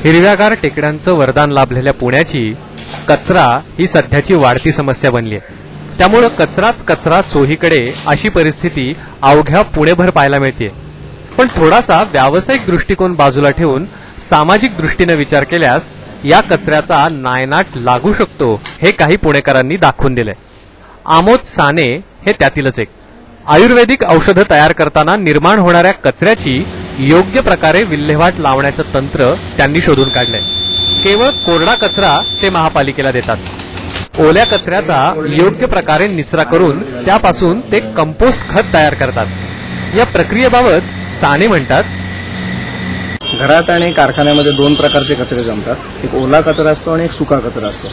हिरव्यागार टेकड्यांचं वरदान लाभलेल्या पुण्याची कचरा ही सध्याची वाढती समस्या बनली आहे. त्यामुळे कचराच कचरा चोहीकडे अशी परिस्थिती अवघ्या पुणेभर पाहायला मिळते. पण थोडासा व्यावसायिक दृष्टिकोन बाजूला ठेवून सामाजिक दृष्टीने विचार केल्यास या कचऱ्याचा नायनाट लागू शकतो हे काही पुणेकरांनी दाखवून दिलंय. आमोद साने हे त्यातीलच एक. आयुर्वेदिक औषधं तयार करताना निर्माण होणाऱ्या कचऱ्याची योग्य प्रकारे विल्हेवाट लावण्याचं तंत्र त्यांनी शोधून काढलंय. केवळ कोरडा कचरा ते महापालिकेला देतात. ओल्या कचऱ्याचा योग्य प्रकारे निचरा करून त्यापासून ते कंपोस्ट खत तयार करतात. या प्रक्रियेबाबत साने म्हणतात, घरात आणि कारखान्यामध्ये दोन प्रकारचे कचरे जमतात. एक ओला कचरा असतो आणि एक सुका कचरा असतो.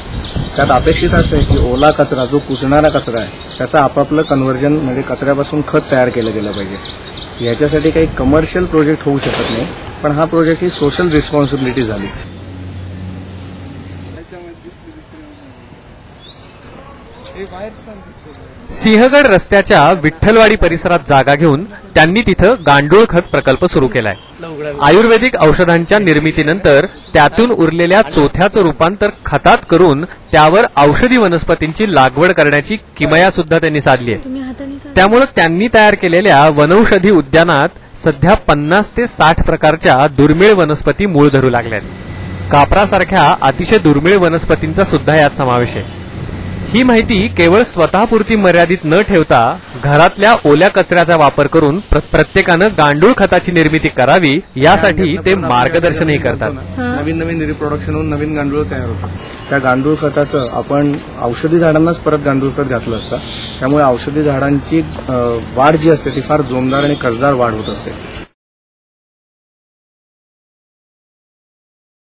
त्यात अपेक्षित असं आहे की ओला कचरा जो कुजणारा कचरा आहे त्याचं आपापलं कन्व्हर्जन म्हणजे कचऱ्यापासून खत तयार केलं गेलं पाहिजे. याच्यासाठी काही कमर्शियल प्रोजेक्ट होऊ शकत नाही, पण हा प्रोजेक्ट ही सोशल रिस्पॉन्सिबिलिटी झाली. सिंहगड रस्त्याच्या विठ्ठलवाडी परिसरात जागा घेऊन त्यांनी तिथं गांडूळ खत प्रकल्प सुरू केलाय. आयुर्वेदिक औषधांच्या निर्मितीनंतर त्यातून उरलेल्या चोथ्याचं रूपांतर खतात करून त्यावर औषधी वनस्पतींची लागवड करण्याची किमया सुद्धा त्यांनी साधली आहे. त्यामुळे त्यांनी तयार केलेल्या वनौषधी उद्यानात सध्या 50 ते 60 प्रकारच्या दुर्मिळ वनस्पती मूळ धरू लागल्यात. कापरासारख्या अतिशय दुर्मिळ वनस्पतींचा सुद्धा यात समावेश आहे. ही माहिती केवळ स्वतःपुरती मर्यादित न ठेवता घरातल्या ओल्या कचऱ्याचा वापर करून प्रत्येकानं गांडूळ खताची निर्मिती करावी यासाठी ते मार्गदर्शनही करतात. नवीन नवीन रिप्रोडक्शन होऊन नवीन गांडूळ तयार होतात. त्या गांडूळ खताचं आपण औषधी झाडांनाच परत गांडूळ खत घातलं असतं. त्यामुळे औषधी झाडांची वाढ जी असते ती फार जोमदार आणि कसदार वाढ होत असते.